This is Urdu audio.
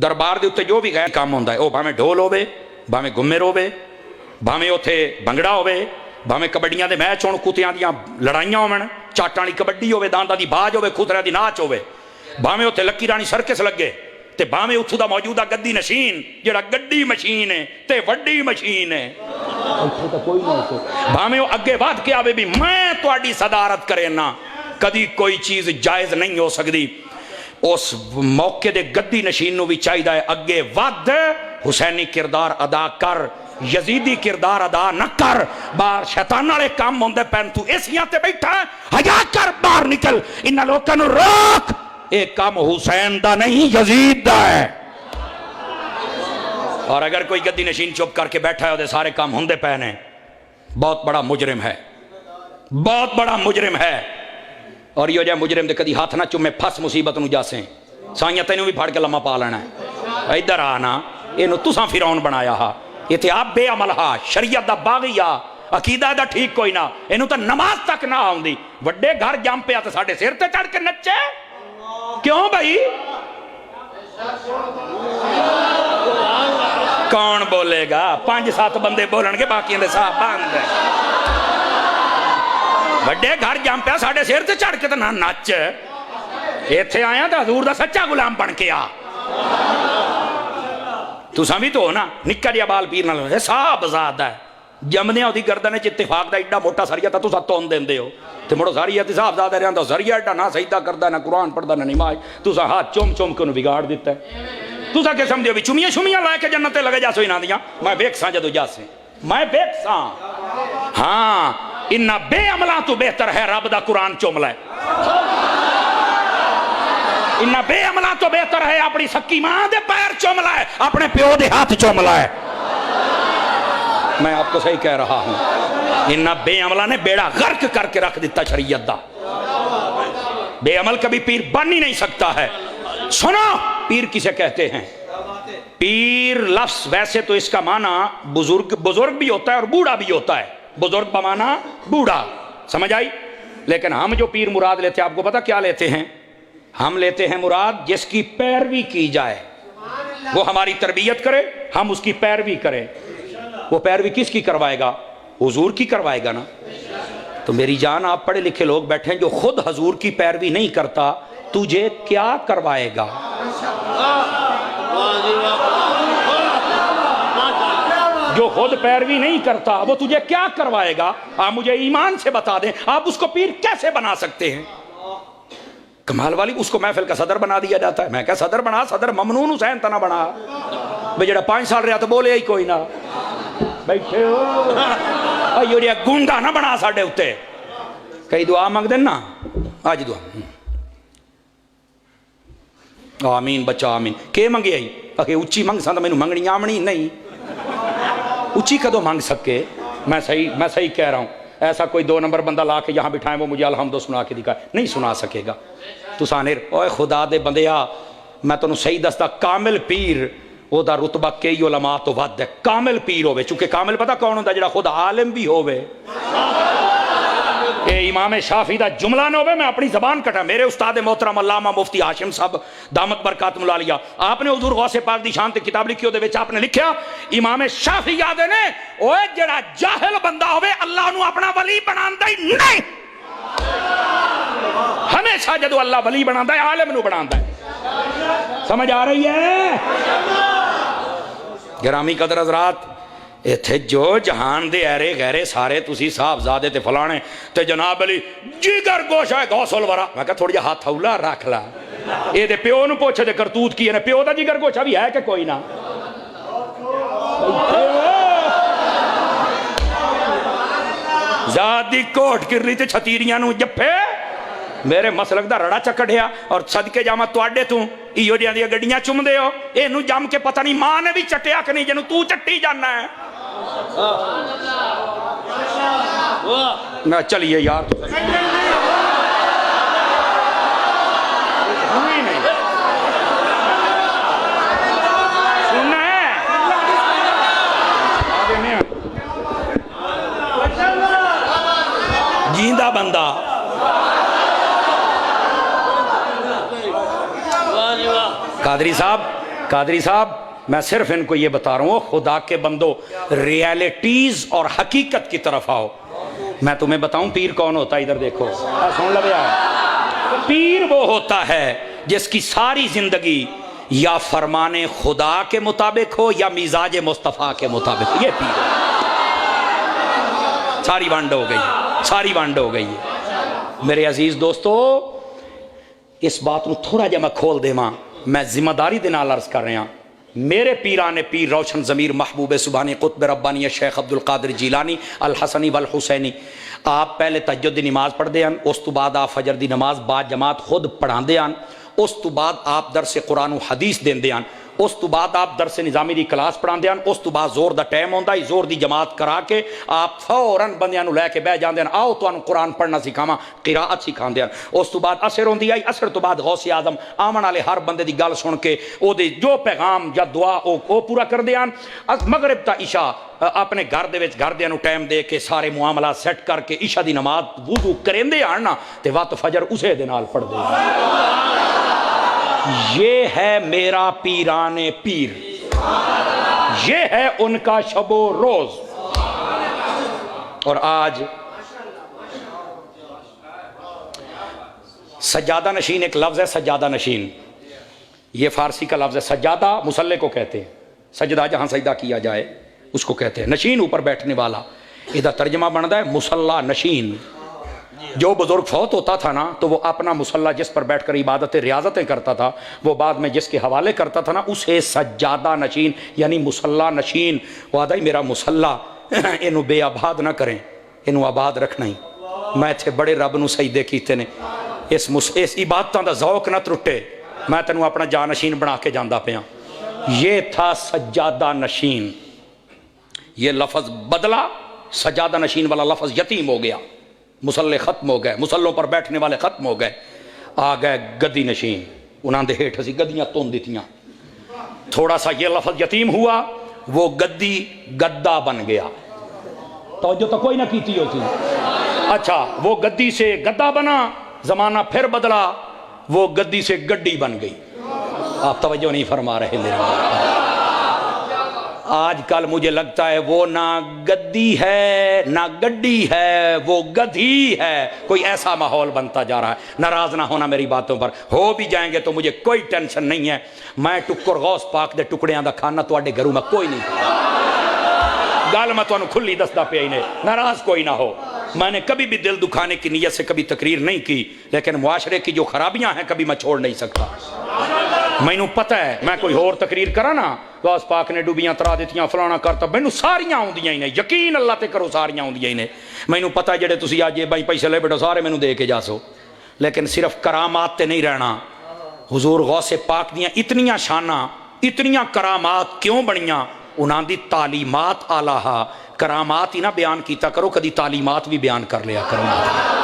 دربار دے اتنے جو بھی غیر کام ہوتا ہے وہ بھاویں ڈھول ہوے بھاویں گمر ہوے بھاویں اتنے بنگڑا ہوے بھاویں کبڈیاں دے میچ ہون کتیاں دیاں لڑائیاں ہون چاٹاں والی کبڈی ہوے داندا دی باج ہوے خسرے دی ناچ ہوے بھاویں اتنے لکی رانی سرکس لگے تے بھاویں اتھوں دا موجودہ گدی نشین جڑا گڈی مشین ہے تے وڈی مشین ہے بھاویں وہ اگے ود کے آوے بھی میں تہاڈی صدارت کرے نا کدی کوئی چیز جائز نہیں ہو سکتی اس موقع دے گدی نشین نو بھی چاہیے ہے اگے ود حسینی کردار ادا کر یزیدی کردار ادا نہ کر باہر شیطان والے کام ہوندے پین تو اسیاں تے بیٹھا حیا کر باہر نکل انہاں لوکاں نو روک اے کام حسین دا نہیں یزید دا ہے اور اگر کوئی گدی نشین چپ کر کے بیٹھا ہے وہ سارے کام ہوندے پے نے بہت بڑا مجرم ہے بہت بڑا مجرم ہے اور یہ جائے مجرم دے کدی ہاتھ نہ چومے پھس مصیبت نو جاسیں سائیاں تینوں بھی پھاڑ کے لمحہ پا لینا ہے ادھر آنا یہ تساں فرعون بنایا ہا یہ تے آپ بے عمل ہا شریعت دا باغی ہا عقیدہ دا ٹھیک کوئی نہ اینوں تے نماز تک نہ آوندی وڈے گھر جم پیا تے ساڈے سر تے چڑھ کے نچے کیوں بھائی کون بولے گا 5-7 بندے بولن گے باقیاں دے صاحب بند ہے بڑے گھر جم پیا ساڑھے سیر تے چڑھ کے تو نہ نچ ایتھے آیا تو حضور دا سچا غلام بن کے آ تو سامھی تو ہو نا نکا جیا بال پیر نہ لے صاحب زاد ہے جمدے ہو دی گردنے چ اتفاق دا ایڈا موٹا سریعہ تا تو سا تون دین دے ہو تے مڑو سریعہ تی صاحب زاد رہاں دا سریعہ ایڈا نہ سجدہ کردہ نہ قرآن پڑھدا نہ نماز تو سا ہاتھ چوم چوم کے انہوں بگاڑ دیتا ہے تو سا کہ سمجھے بھی چومیاں شومیاں لائے کے جنتے لگے جا سو ہی نہ دیا میں بیک ساں جدو جا سے میں بیک ساں ہاں انہا بے عملہ تو بہتر ہے رب دا قرآن چوم لائے انہا بے عملہ تو بہتر ہے اپنی سکی ماں دے پیر چوم لائے اپنے پیو دے ہاتھ چوم لائے میں آپ کو صحیح کہہ رہا ہوں انہا بے عملہ نے بیڑا غرق کر کے رکھ دیتا شریعت دا بے عمل کبھی پیر بن ہی نہیں سکتا ہے سنو پیر کسے کہتے ہیں پیر لفظ ویسے تو اس کا معنی بزرگ بھی ہوتا ہے اور بوڑھا بھی ہوتا ہے بزرگ بمانا بوڑھا سمجھ آئی لیکن ہم جو پیر مراد لیتے ہیں آپ کو پتا کیا لیتے ہیں ہم لیتے ہیں مراد جس کی پیروی کی جائے وہ ہماری تربیت کرے ہم اس کی پیروی کریں وہ پیروی کس کی کروائے گا حضور کی کروائے گا نا تو میری جان آپ پڑھے لکھے لوگ بیٹھے ہیں جو خود حضور کی پیروی نہیں کرتا تجھے کیا کروائے گا جو خود پیروی نہیں کرتا وہ تجھے کیا کروائے گا آپ مجھے ایمان سے بتا دیں آپ اس کو پیر کیسے بنا سکتے ہیں کمال والی اس کو محفل کا صدر بنا دیا جاتا ہے میں کہا صدر بنا صدر ممنون حسین تنہ بنا بھئی جڑا 5 سال رہا تو بولے ہی کوئی نہ بیٹھے ہو یہ گونگا نہ بنا ساڑھے ہوتے کئی دعا مانگ دیں نا آج دعا آمین بچہ آمین کہ منگے آئی کہ اچھی منگ سانتا میں نے منگنی آمنی نہیں اچھی کدو مانگ سکے میں صحیح کہہ رہا ہوں ایسا کوئی 2 نمبر بندہ لا کے یہاں بٹھائیں وہ مجھے الحمدو سنا کے دکھائے نہیں سنا سکے گا تو سانیر اوہ خدا دے بندیا میں تو صحیح دستا کامل پیر وہ دا رتبہ کئی علماء تو ود ہے کامل پیر ہوئے چونکہ کامل پتا کون ہوتا جڑا خود عالم بھی ہوئے اے امام شافعی دا جملہ نہ ہوئے میں اپنی زبان کٹا میرے استاد محترم علامہ مفتی ہاشم صاحب دامت برکات ملالیا آپ نے حضور غوث پاک دی شان تے کتاب لکھی ہوئے آپ نے لکھیا امام شافعی یاد ہے نے اوہ جڑا جاہل بندہ ہوئے اللہ نو اپنا ولی بناندہ ہی نہیں ہمیشہ جدو اللہ ولی بناندہ ہے عالم نو بناندہ ہے سمجھ آ رہی ہے گرامی قدر حضرات ایتھے جو جہان دے ایرے غیرے سارے تسی صاحب زادے تے فلانے تے جناب علی جگر گوشہ ہے غوث الورا میں کہا تھوڑی ہاتھ ہولا رکھ لا اے دے پیو نو پوچھے دے کرتوت کی ہے پیو دا جگر گوشہ بھی ہے کہ کوئی نہ زادی کوٹ کر لی تے چھتیریاں نو جپے میرے مسلک دا رڑا چکڑیا اور صدقے جامع توڑے تو ایو دیاں دیا گڑیاں چم دے ہو اے نو جام کے پتہ نہیں ماں نے بھی چٹیا کہ نہیں جنو تو چٹی جاننا ہے نہ چلیے یار تو سننا ہے جیندہ بندہ قادری صاحب قادری صاحب میں صرف ان کو یہ بتا رہا ہوں، خدا کے بندو ریالٹیز اور حقیقت کی طرف آؤ۔ میں تمہیں بتاؤں پیر کون ہوتا ہے، ادھر دیکھو سن لو یار، پیر وہ ہوتا ہے جس کی ساری زندگی یا فرمان خدا کے مطابق ہو یا مزاج مصطفیٰ کے مطابق ہو، یہ پیر ہے۔ ساری وانڈ ہو گئی، ساری وانڈ ہو گئی ہے۔ میرے عزیز دوستو، اس بات نو تھوڑا جا میں کھول دے ماں، میں ذمہ داری دے نال عرض کر رہے ہیں، میرے پیران پیر روشن ضمیر محبوب سبحانی قطب ربانی شیخ عبد القادر جیلانی الحسنی والحسینی، آپ پہلے تہجد دی نماز پڑھ دے ہیں، اس تو بعد آپ فجر دی نماز با جماعت خود پڑھا دے ہیں، اس تو بعد آپ درس قرآن و حدیث دین دے ہیں، اس تو بعد آپ درس نظامی دی کلاس پڑھا دے ہیں، اس تو بعد زور دا ٹائم ہوندا ہے، زور دی جماعت کرا کے آپ فوراً بندیاں نو لے کے بہ جاندے ہیں، آؤ تو قرآن پڑھنا سکھاواں، قراءت سکھا دے ہیں، اس تو بعد عصر ہوندی آئی، عصر تو بعد غوث اعظم آمن والے ہر بندے دی گل سن کے او دے جو پیغام یا دعا او پورا کر دے ہیں، مغرب تا عشاء اپنے گھر دے وچ گھر دیاں نو ٹائم دے کے سارے معاملات سیٹ کر کے عشاء دی نماز وضو کریندے آن نا تے وقت فجر اسے دے نال پڑھ دے۔ یہ ہے میرا پیران پیر، یہ ہے ان کا شب و روز۔ اور آج سجادہ نشین ایک لفظ ہے، سجادہ نشین، یہ فارسی کا لفظ ہے۔ سجادہ مسلح کو کہتے ہیں، سجدہ جہاں سجدہ کیا جائے اس کو کہتے ہیں، نشین اوپر بیٹھنے والا، ادھر ترجمہ بنتا ہے مصلی نشین۔ جو بزرگ فوت ہوتا تھا نا تو وہ اپنا مصلی جس پر بیٹھ کر عبادتیں ریاضتیں کرتا تھا، وہ بعد میں جس کے حوالے کرتا تھا نا اسے سجادہ نشین یعنی مصلی نشین، وہ آدھا ہی میرا مصلی انہوں بے آباد نہ کریں، انہوں آباد رکھنا ہی، میں تھے بڑے رب نو سجدے کیتے نے، اس عبادتاں دا ذوق نہ ترٹے، میں تینوں اپنا جانشین بنا کے جاندہ پیاں۔ یہ تھا سجادہ نشین۔ یہ لفظ بدلا، سجادہ نشین والا لفظ یتیم ہو گیا، مسلح ختم ہو گئے، مسلوں پر بیٹھنے والے ختم ہو گئے، آ گئے گدی نشین، انہاں دے ہیٹھ سی گدیاں تون دیتیاں، تھوڑا سا یہ لفظ یتیم ہوا، وہ گدی گدہ بن گیا، توجہ تو کوئی نہ کیتی ہوتی۔ اچھا وہ گدی سے گدہ بنا، زمانہ پھر بدلا، وہ گدی سے گڈی بن گئی۔ آپ توجہ نہیں فرما رہے میرے آج کل مجھے لگتا ہے وہ نہ گدی ہے نہ گڈی ہے، وہ گدھی ہے، کوئی ایسا ماحول بنتا جا رہا ہے۔ ناراض نہ ہونا میری باتوں پر، ہو بھی جائیں گے تو مجھے کوئی ٹینشن نہیں ہے، میں ٹکر غوث پاک دے ٹکڑیاں دا کھانا تواڈے گھروں میں کوئی نہیں، گال میں تانوں کھلی دسدا پیا ہی نے، ناراض کوئی نہ ہو۔ میں نے کبھی بھی دل دکھانے کی نیت سے کبھی تقریر نہیں کی، لیکن معاشرے کی جو خرابیاں ہیں کبھی میں چھوڑ نہیں سکتا۔ مینوں پتہ ہے میں کوئی اور تقریر کرا نا، غوث پاک نے ڈوبیاں ترا دیتیاں فلانا کرتا، مینوں ساریاں آوندیاں ہی نے، یقین اللہ تے کرو ساریاں آوندیاں ہی نے، مینوں پتہ ہے جڑے تسی آج یہ بائی پیسے لے بیٹھو سارے مینوں دے کے جاسو، لیکن صرف کرامات تے نہیں رہنا۔ حضور غوث پاک دیاں اتنیاں شاناں اتنیاں کرامات کیوں بنیاں؟ انہاں دی تعلیمات آلہ، کرامات ہی نہ بیان کیتا کرو، کدی تعلیمات بھی بیان کر لیا کرو۔